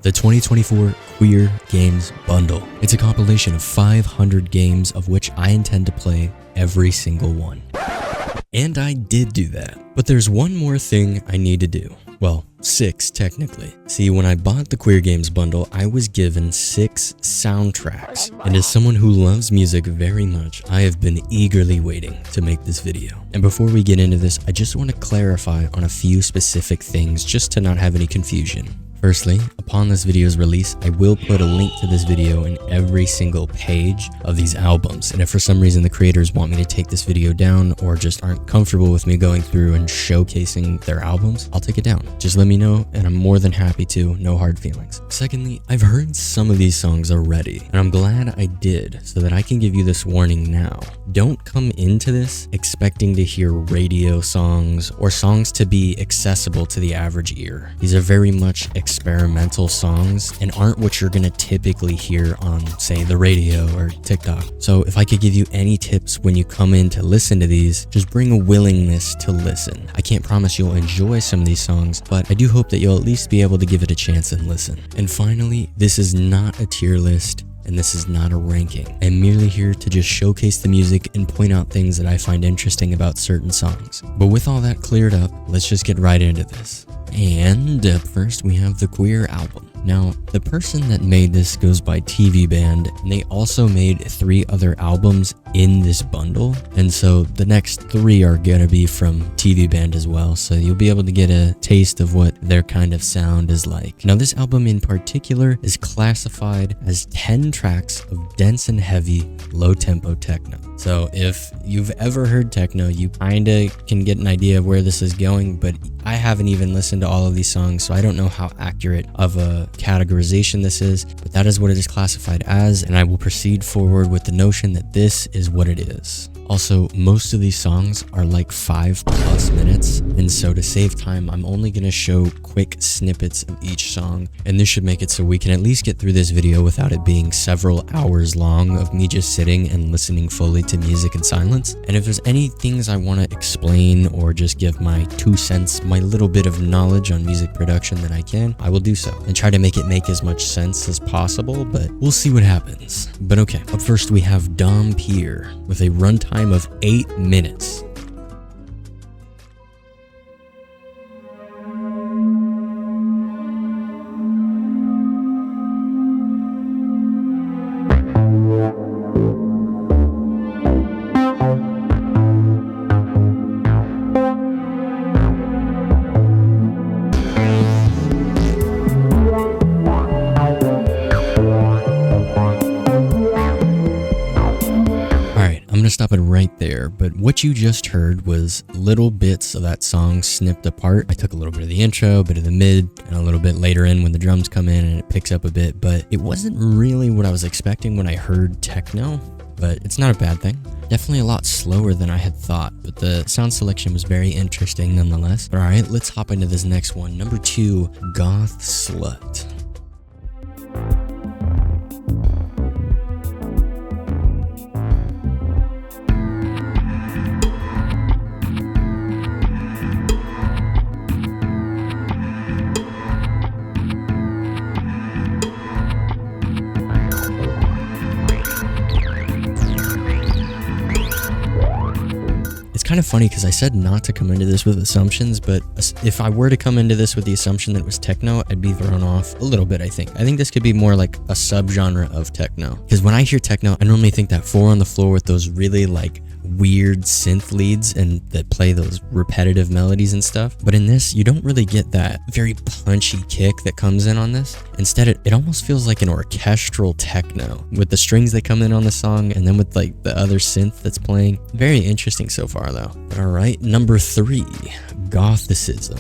the 2024 Queer Games Bundle. It's a compilation of 500 games of which I intend to play every single one. And I did do that. But there's one more thing I need to do. Well, 6 technically. See, when I bought the Queer Games Bundle, I was given 6 soundtracks. And as someone who loves music very much, I have been eagerly waiting to make this video. And before we get into this, I just want to clarify on a few specific things just to not have any confusion. Firstly, upon this video's release, I will put a link to this video in every single page of these albums. And if for some reason the creators want me to take this video down or just aren't comfortable with me going through and showcasing their albums, I'll take it down. Just let me know and I'm more than happy to, no hard feelings. Secondly, I've heard some of these songs already and I'm glad I did so that I can give you this warning now. Don't come into this expecting to hear radio songs or songs to be accessible to the average ear. These are very much experimental songs and aren't what you're gonna typically hear on, say, the radio or TikTok. So if I could give you any tips when you come in to listen to these, just bring a willingness to listen. I can't promise you'll enjoy some of these songs, but I do hope that you'll at least be able to give it a chance and listen. And finally, this is not a tier list. And this is not a ranking. I'm merely here to just showcase the music and point out things that I find interesting about certain songs. But with all that cleared up, let's just get right into this. And up first, we have the Queer album. Now, the person that made this goes by TV Band, and they also made 3 other albums in this bundle. And so the next 3 are gonna be from TV Band as well. So you'll be able to get a taste of what their kind of sound is like. Now, this album in particular is classified as 10 tracks of dense and heavy, low-tempo techno. So if you've ever heard techno, you kinda can get an idea of where this is going, but I haven't even listened to all of these songs, so I don't know how accurate of a categorization this is, but that is what it is classified as, and I will proceed forward with the notion that this is what it is. Also, most of these songs are like 5+ minutes, and so to save time, I'm only going to show quick snippets of each song, and this should make it so we can at least get through this video without it being several hours long of me just sitting and listening fully to music in silence. And if there's any things I want to explain or just give my 2 cents, my little bit of knowledge on music production that I can, I will do so and try to make it make as much sense as possible, but we'll see what happens. But okay, up first we have Dhampir with a runtime of 8 minutes. I'm gonna stop it right there, but what you just heard was little bits of that song snipped apart. I took a little bit of the intro, a bit of the mid, and a little bit later in when the drums come in and it picks up a bit, but it wasn't really what I was expecting when I heard techno, but it's not a bad thing. Definitely a lot slower than I had thought, but the sound selection was very interesting nonetheless. All right, let's hop into this next one. Number 2, Goth Slut. Kind of funny because I said not to come into this with assumptions, but if I were to come into this with the assumption that it was techno, I'd be thrown off a little bit. I think this could be more like a subgenre of techno, because when I hear techno, I normally think that 4 on the floor with those really like weird synth leads and that play those repetitive melodies and stuff. But in this, you don't really get that very punchy kick that comes in on this. Instead, it almost feels like an orchestral techno with the strings that come in on the song and then with like the other synth that's playing. Very interesting so far though. But all right, number 3, Gothicism.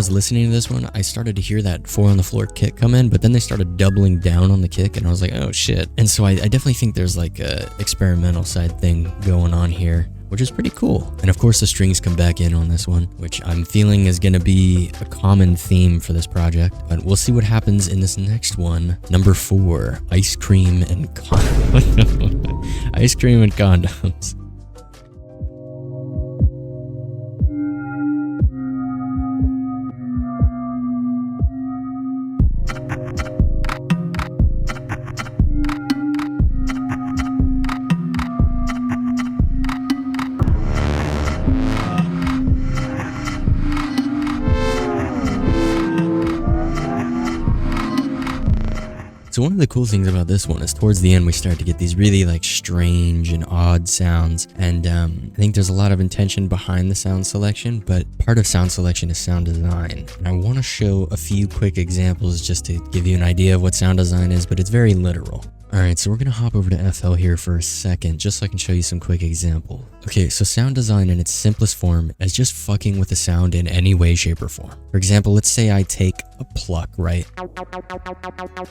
was listening to this one, I started to hear that 4 on the floor kick come in, but then they started doubling down on the kick, and I was like, oh shit. And so I definitely think there's like a experimental side thing going on here, which is pretty cool. And of course the strings come back in on this one, which I'm feeling is gonna be a common theme for this project, but we'll see what happens in this next one. Number 4, ice cream and condoms. Ice cream and condoms. So one of the cool things about this one is towards the end we start to get these really like strange and odd sounds, and I think there's a lot of intention behind the sound selection, but part of sound selection is sound design. And I want to show a few quick examples just to give you an idea of what sound design is, but it's very literal. Alright, so we're going to hop over to FL here for a second, just so I can show you some quick example. Okay, so sound design in its simplest form is just fucking with the sound in any way, shape, or form. For example, let's say I take a pluck, right?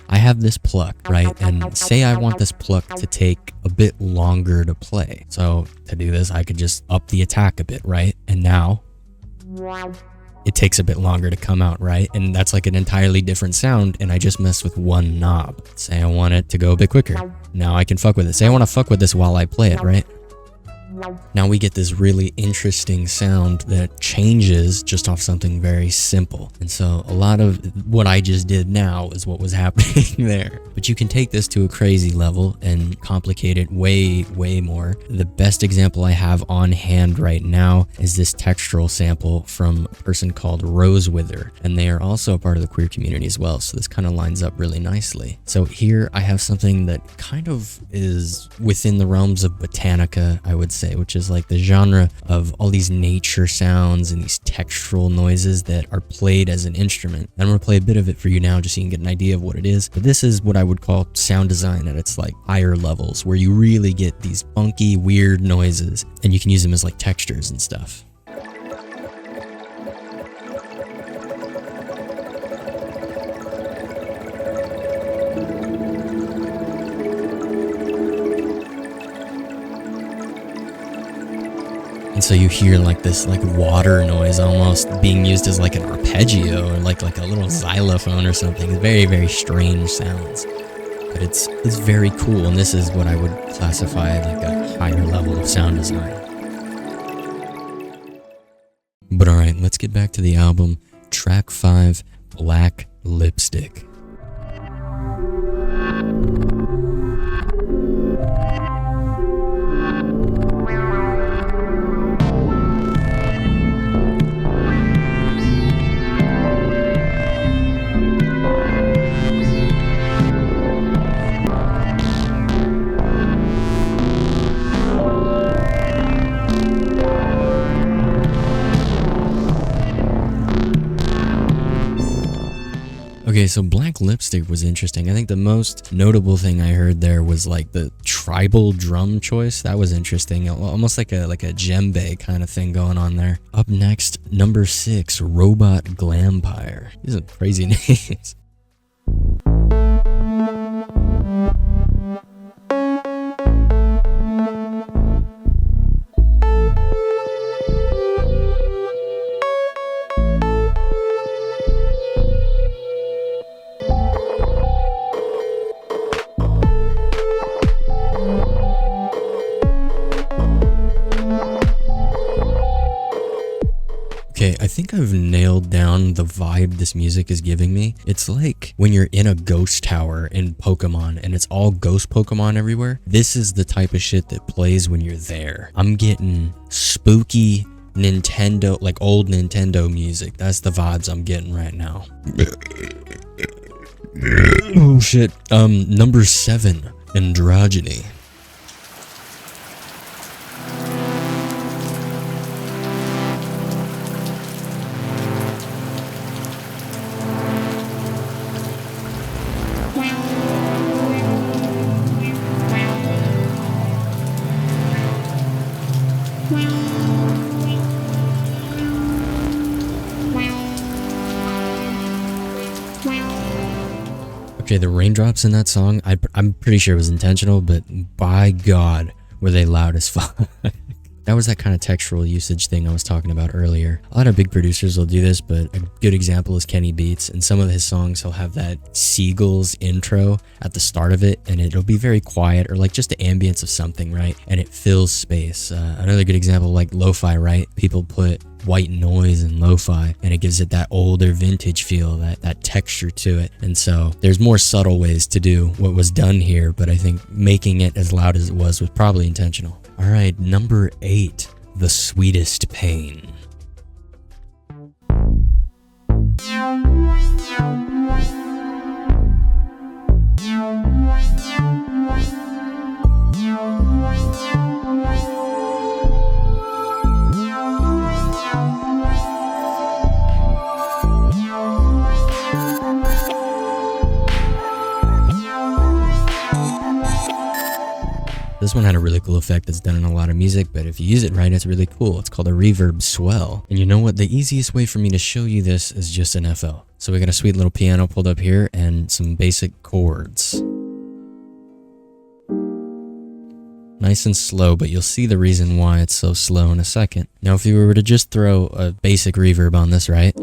I have this pluck, right? And say I want this pluck to take a bit longer to play. So to do this, I could just up the attack a bit, right? And now it takes a bit longer to come out, right? And that's like an entirely different sound, and I just mess with one knob. Say I want it to go a bit quicker. Now I can fuck with it. Say I want to fuck with this while I play it, right? Now we get this really interesting sound that changes just off something very simple. And so a lot of what I just did now is what was happening there. But you can take this to a crazy level and complicate it way, way more. The best example I have on hand right now is this textural sample from a person called Rosewither, and they are also a part of the queer community as well. So this kind of lines up really nicely. So here I have something that kind of is within the realms of Botanica, I would say, which is like the genre of all these nature sounds and these textural noises that are played as an instrument. I'm going to play a bit of it for you now just so you can get an idea of what it is. But this is what I would call sound design at its like higher levels, where you really get these funky, weird noises and you can use them as like textures and stuff. And so you hear like this like water noise almost being used as like an arpeggio or like a little xylophone or something. Very, very strange sounds. But it's very cool, and this is what I would classify like a higher level of sound design. But alright, let's get back to the album. Track 5, Black Lipstick. Okay, so Black Lipstick was interesting. I think the most notable thing I heard there was like the tribal drum choice. That was interesting. Almost like a djembe kind of thing going on there. Up next, number 6, Robot Glampire. These are crazy names. Okay, I think I've nailed down the vibe this music is giving me. It's like when you're in a ghost tower in Pokemon and it's all ghost Pokemon everywhere. This is the type of shit that plays when you're there. I'm getting spooky Nintendo, like old Nintendo music. That's the vibes I'm getting right now. Oh shit. Number 7, Androgyny. Okay, the raindrops in that song, I'm pretty sure it was intentional, but by God, were they loud as fuck. That was that kind of textural usage thing I was talking about earlier. A lot of big producers will do this, but a good example is Kenny Beats. In some of his songs, he'll have that Seagulls intro at the start of it, and it'll be very quiet, or like just the ambience of something, right? And it fills space. Another good example, like lo-fi, right? People put white noise in lo-fi, and it gives it that older vintage feel, that texture to it. And so there's more subtle ways to do what was done here, but I think making it as loud as it was probably intentional. All right, number 8, The Sweetest Pain. This one had a really cool effect that's done in a lot of music, but if you use it right, it's really cool. It's called a reverb swell. And you know what? The easiest way for me to show you this is just an FL. So we got a sweet little piano pulled up here and some basic chords. Nice and slow, but you'll see the reason why it's so slow in a second. Now, if you were to just throw a basic reverb on this, right?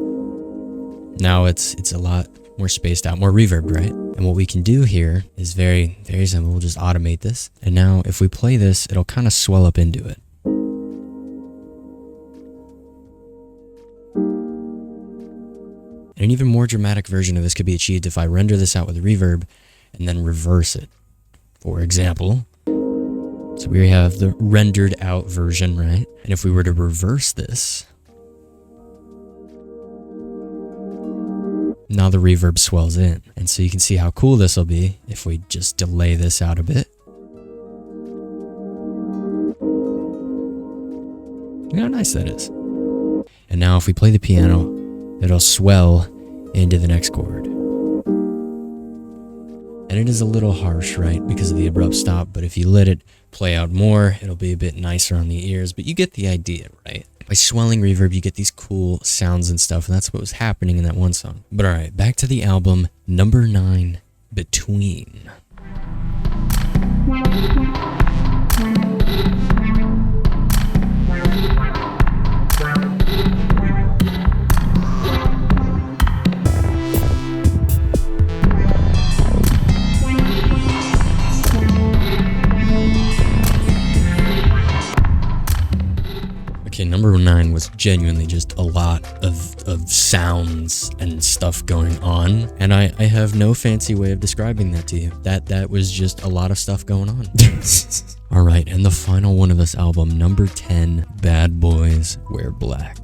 Now it's a lot more spaced out, more reverbed, right? And what we can do here is very, very simple. We'll just automate this. And now if we play this, it'll kind of swell up into it. And an even more dramatic version of this could be achieved if I render this out with reverb and then reverse it. For example, so we have the rendered out version, right? And if we were to reverse this, now the reverb swells in. And so you can see how cool this will be if we just delay this out a bit. Look how nice that is. And now if we play the piano, it'll swell into the next chord. And it is a little harsh, right, because of the abrupt stop, but if you let it play out more, it'll be a bit nicer on the ears, but you get the idea, right? By swelling reverb, you get these cool sounds and stuff, and that's what was happening in that one song. But all right, back to the album, number 9, Between. Okay, number 9 was genuinely just a lot of sounds and stuff going on, and I have no fancy way of describing that to you. That was just a lot of stuff going on. All right, and the final one of this album, number 10, Bad Boys Wear Black.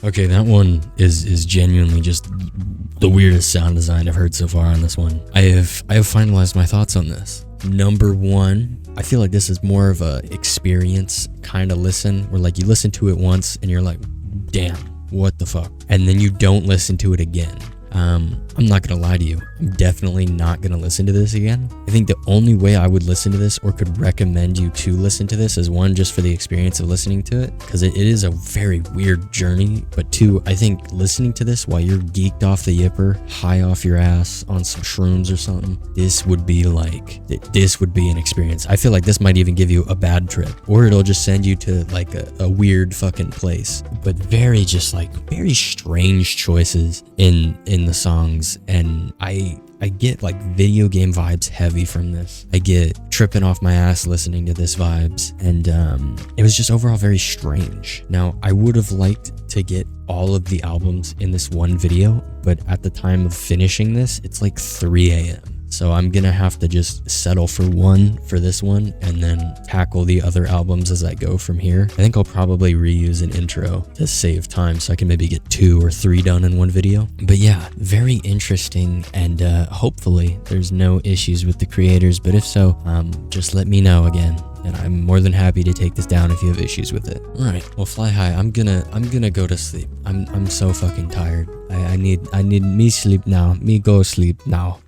Okay, that one is genuinely just the weirdest sound design I've heard so far on this one. I have finalized my thoughts on this. Number 1, I feel like this is more of a experience kind of listen, where like you listen to it once and you're like, damn, what the fuck? And then you don't listen to it again. I'm not gonna lie to you, I'm definitely not gonna listen to this again. I think the only way I would listen to this or could recommend you to listen to this is 1, just for the experience of listening to it, because it is a very weird journey, but 2, I think listening to this while you're geeked off the yipper, high off your ass on some shrooms or something, this would be an experience. I feel like this might even give you a bad trip, or it'll just send you to like a weird fucking place, but very strange choices in the songs. And I get like video game vibes heavy from this. I get tripping off my ass listening to this vibes, and it was just overall very strange. Now, I would have liked to get all of the albums in this one video, but at the time of finishing this, it's like 3 a.m. So I'm gonna have to just settle for one for this one and then tackle the other albums as I go from here. I think I'll probably reuse an intro to save time so I can maybe get 2 or 3 done in one video. But yeah, very interesting, and hopefully there's no issues with the creators, but if so, just let me know again. And I'm more than happy to take this down if you have issues with it. All right, well, Fly High, I'm gonna go to sleep. I'm so fucking tired. I need me sleep now. Me go sleep now.